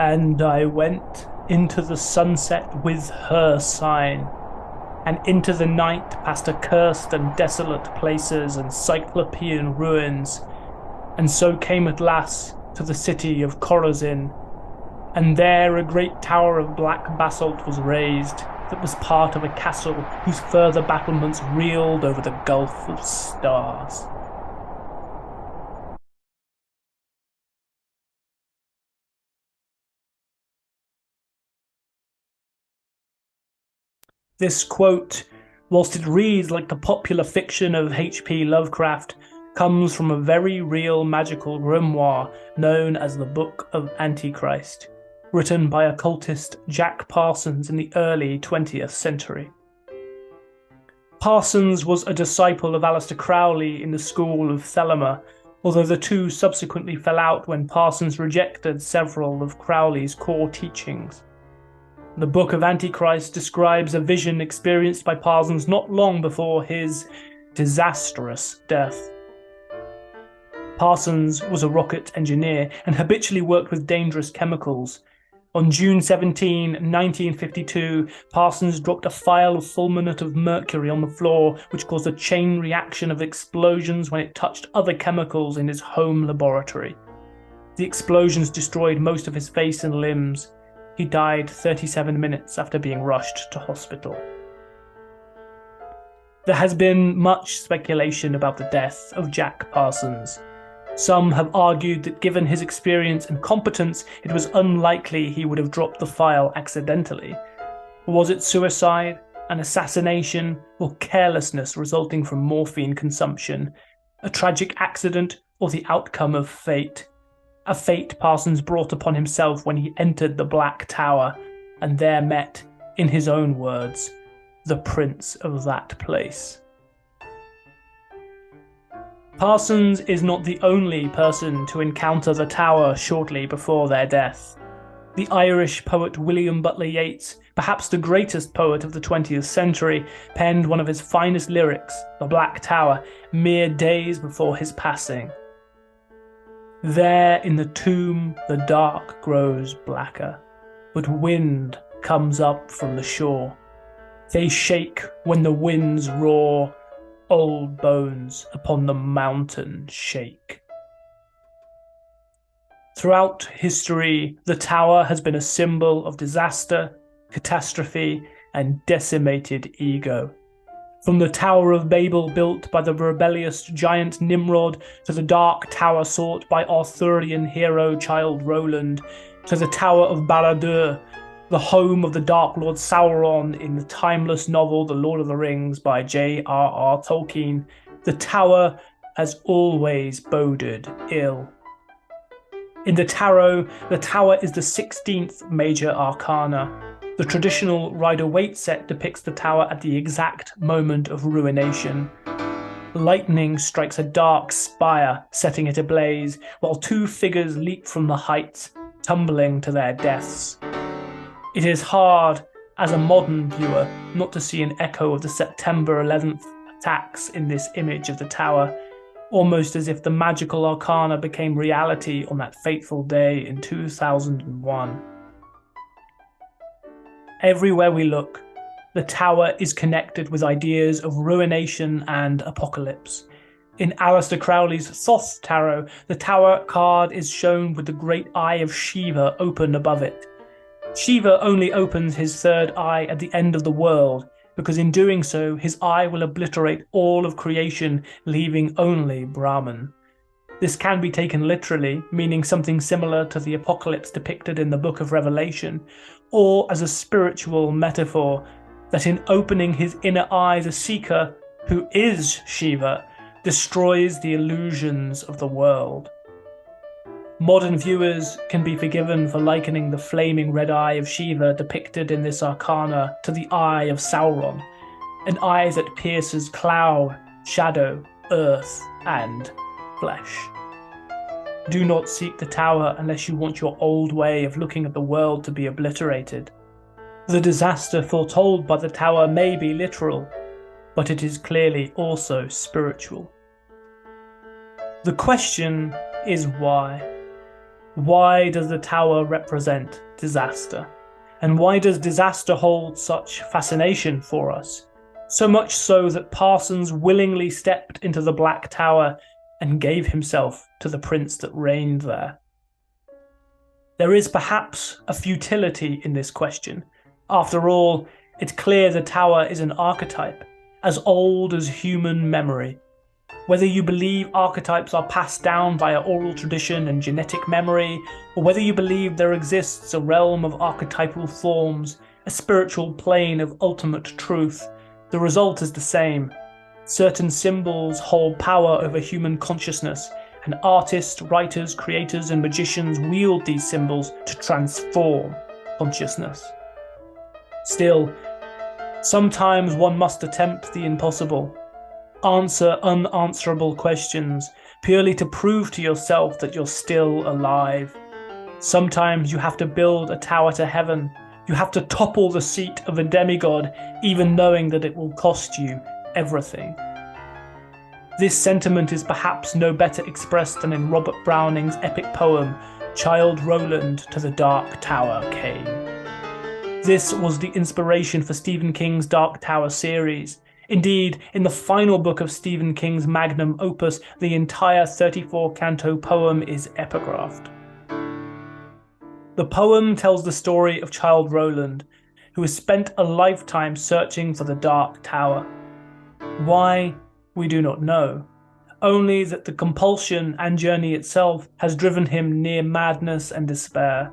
And I went into the sunset with her sign, and into the night past accursed and desolate places and cyclopean ruins, and so came at last to the city of Chorazin, and there a great tower of black basalt was raised, that was part of a castle whose further battlements reeled over the gulf of stars. This quote, whilst it reads like the popular fiction of H.P. Lovecraft, comes from a very real magical grimoire known as the Book of Antichrist, written by occultist Jack Parsons in the early 20th century. Parsons was a disciple of Aleister Crowley in the school of Thelema, although the two subsequently fell out when Parsons rejected several of Crowley's core teachings. The Book of Antichrist describes a vision experienced by Parsons not long before his disastrous death. Parsons was a rocket engineer and habitually worked with dangerous chemicals. On June 17, 1952, Parsons dropped a phial of fulminate of mercury on the floor, which caused a chain reaction of explosions when it touched other chemicals in his home laboratory. The explosions destroyed most of his face and limbs. He died 37 minutes after being rushed to hospital. There has been much speculation about the death of Jack Parsons. Some have argued that given his experience and competence, it was unlikely he would have dropped the phial accidentally. Was it suicide, an assassination, or carelessness resulting from morphine consumption? A tragic accident, or the outcome of fate? A fate Parsons brought upon himself when he entered the Black Tower, and there met, in his own words, the prince of that place. Parsons is not the only person to encounter the tower shortly before their death. The Irish poet William Butler Yeats, perhaps the greatest poet of the 20th century, penned one of his finest lyrics, The Black Tower, mere days before his passing. There in the tomb the dark grows blacker, but wind comes up from the shore. They shake when the winds roar, old bones upon the mountain shake. Throughout history, the tower has been a symbol of disaster, catastrophe, and decimated ego. From the Tower of Babel built by the rebellious giant Nimrod, to the dark tower sought by Arthurian hero Childe Roland, to the Tower of Barad, the home of the Dark Lord Sauron in the timeless novel The Lord of the Rings by J.R.R. Tolkien, the tower has always boded ill. In the tarot, the tower is the 16th major arcana. The traditional Rider-Waite set depicts the tower at the exact moment of ruination. Lightning strikes a dark spire, setting it ablaze, while two figures leap from the heights, tumbling to their deaths. It is hard, as a modern viewer, not to see an echo of the September 11th attacks in this image of the tower, almost as if the magical arcana became reality on that fateful day in 2001. Everywhere we look, the tower is connected with ideas of ruination and apocalypse. In Aleister Crowley's Thoth tarot, the tower card is shown with the great eye of Shiva open above it. Shiva only opens his third eye at the end of the world, because in doing so, his eye will obliterate all of creation, leaving only Brahman. This can be taken literally, meaning something similar to the apocalypse depicted in the Book of Revelation, or as a spiritual metaphor, that in opening his inner eye, the seeker, who is Shiva, destroys the illusions of the world. Modern viewers can be forgiven for likening the flaming red eye of Shiva depicted in this arcana to the eye of Sauron, an eye that pierces cloud, shadow, earth, and flesh. Do not seek the tower unless you want your old way of looking at the world to be obliterated. The disaster foretold by the tower may be literal, but it is clearly also spiritual. The question is why. Why does the tower represent disaster? And why does disaster hold such fascination for us? So much so that Parsons willingly stepped into the Black Tower and gave himself to the prince that reigned there. There is perhaps a futility in this question. After all, it's clear the tower is an archetype, as old as human memory. Whether you believe archetypes are passed down via oral tradition and genetic memory, or whether you believe there exists a realm of archetypal forms, a spiritual plane of ultimate truth, the result is the same. Certain symbols hold power over human consciousness, and artists, writers, creators, and magicians wield these symbols to transform consciousness. Still, sometimes one must attempt the impossible. Answer unanswerable questions, purely to prove to yourself that you're still alive. Sometimes you have to build a tower to heaven. You have to topple the seat of a demigod, even knowing that it will cost you everything. This sentiment is perhaps no better expressed than in Robert Browning's epic poem, Childe Roland to the Dark Tower Came. This was the inspiration for Stephen King's Dark Tower series. Indeed, in the final book of Stephen King's magnum opus, the entire 34-canto poem is epigraphed. The poem tells the story of Childe Roland, who has spent a lifetime searching for the Dark Tower. Why, we do not know, only that the compulsion and journey itself has driven him near madness and despair.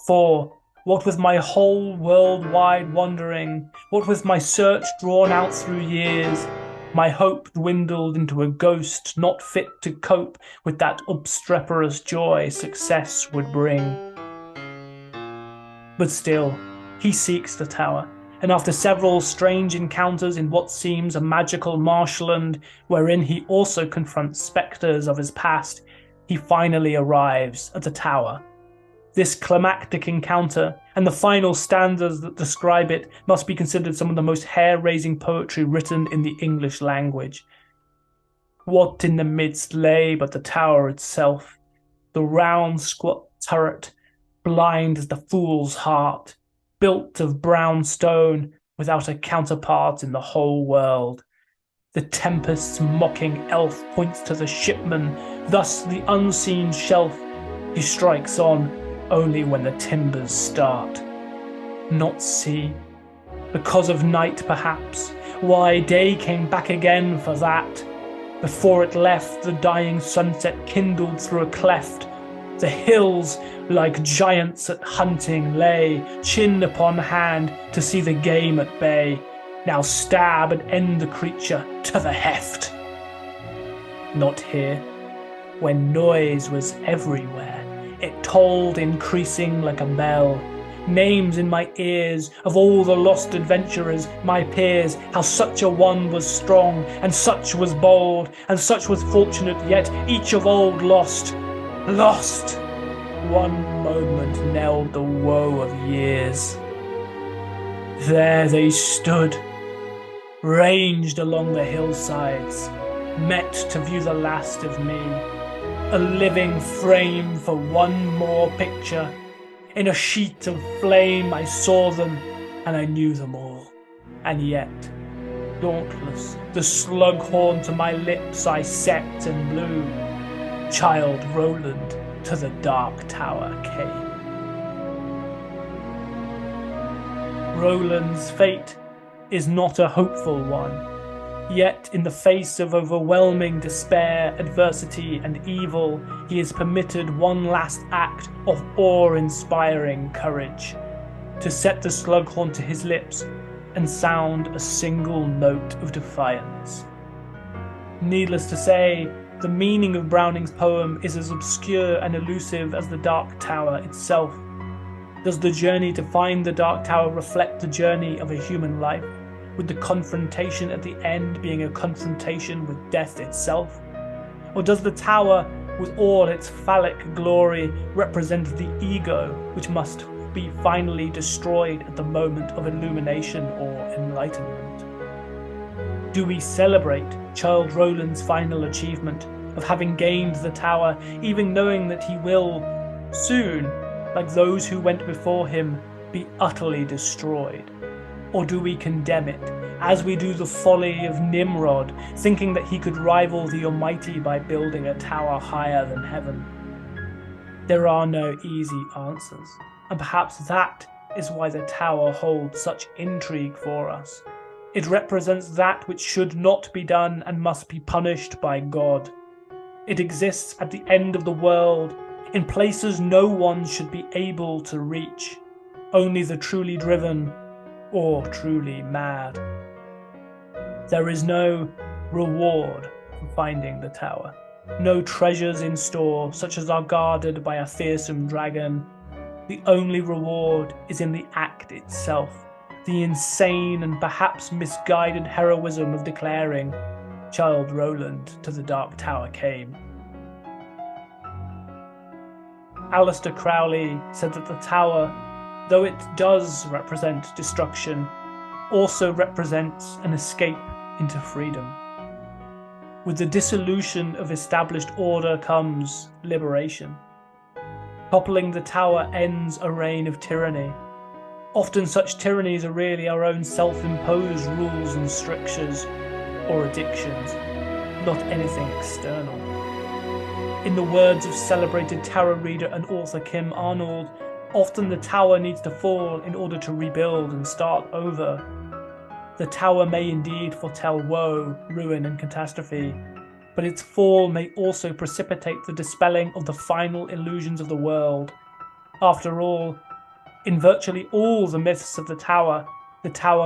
For, what with my whole world-wide wandering, what with my search drawn out through years, my hope dwindled into a ghost not fit to cope with that obstreperous joy success would bring. But still, he seeks the tower, and after several strange encounters in what seems a magical marshland, wherein he also confronts spectres of his past, he finally arrives at the tower. This climactic encounter, and the final stanzas that describe it, must be considered some of the most hair-raising poetry written in the English language. What in the midst lay but the tower itself, the round squat turret, blind as the fool's heart, built of brown stone, without a counterpart in the whole world. The tempest's mocking elf points to the shipman, thus the unseen shelf. He strikes on, only when the timbers start. Not see, because of night perhaps, why day came back again for that. Before it left, the dying sunset kindled through a cleft. The hills, like giants at hunting, lay, chin upon hand, to see the game at bay. Now stab and end the creature to the heft. Not here, when noise was everywhere. It tolled increasing like a bell. Names in my ears of all the lost adventurers, my peers, how such a one was strong, and such was bold, and such was fortunate, yet each of old lost. Lost! One moment knelled the woe of years. There they stood, ranged along the hillsides, met to view the last of me. A living frame for one more picture. In a sheet of flame I saw them, and I knew them all. And yet, dauntless, the slug horn to my lips I set and blew. Childe Roland to the Dark Tower came. Roland's fate is not a hopeful one. Yet, in the face of overwhelming despair, adversity, and evil, he is permitted one last act of awe-inspiring courage, to set the slughorn to his lips and sound a single note of defiance. Needless to say, the meaning of Browning's poem is as obscure and elusive as the Dark Tower itself. Does the journey to find the Dark Tower reflect the journey of a human life, with the confrontation at the end being a confrontation with death itself? Or does the tower, with all its phallic glory, represent the ego which must be finally destroyed at the moment of illumination or enlightenment? Do we celebrate Childe Roland's final achievement, of having gained the tower, even knowing that he will soon, like those who went before him, be utterly destroyed? Or do we condemn it, as we do the folly of Nimrod, thinking that he could rival the Almighty by building a tower higher than heaven? There are no easy answers, and perhaps that is why the tower holds such intrigue for us. It represents that which should not be done and must be punished by God. It exists at the end of the world, in places no one should be able to reach, only the truly driven or truly mad. There is no reward for finding the tower, no treasures in store such as are guarded by a fearsome dragon. The only reward is in the act itself, the insane and perhaps misguided heroism of declaring, "Childe Roland to the Dark Tower came." Aleister Crowley said that the tower, though it does represent destruction, also represents an escape into freedom. With the dissolution of established order comes liberation. Toppling the tower ends a reign of tyranny. Often such tyrannies are really our own self-imposed rules and strictures, or addictions, not anything external. In the words of celebrated tarot reader and author Kim Arnold, often the tower needs to fall in order to rebuild and start over. The tower may indeed foretell woe, ruin and catastrophe, but its fall may also precipitate the dispelling of the final illusions of the world. After all, in virtually all the myths of the tower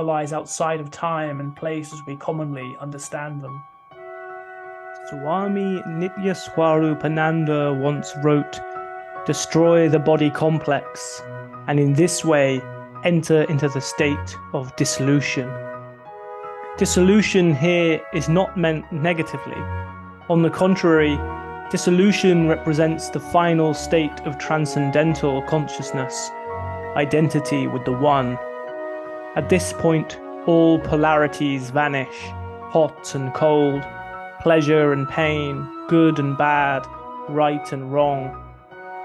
lies outside of time and place as we commonly understand them. Swami Nityaswarupananda once wrote, "Destroy the body complex, and in this way enter into the state of dissolution." Dissolution here is not meant negatively. On the contrary, dissolution represents the final state of transcendental consciousness, identity with the One. At this point, all polarities vanish, hot and cold, pleasure and pain, good and bad, right and wrong,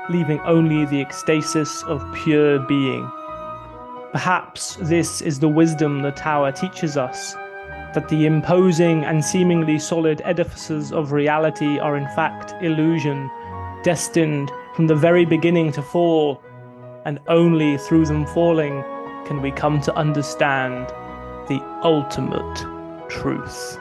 leaving only the ecstasis of pure being. Perhaps this is the wisdom the tower teaches us, that the imposing and seemingly solid edifices of reality are in fact illusion, destined from the very beginning to fall, and only through them falling can we come to understand the ultimate truth.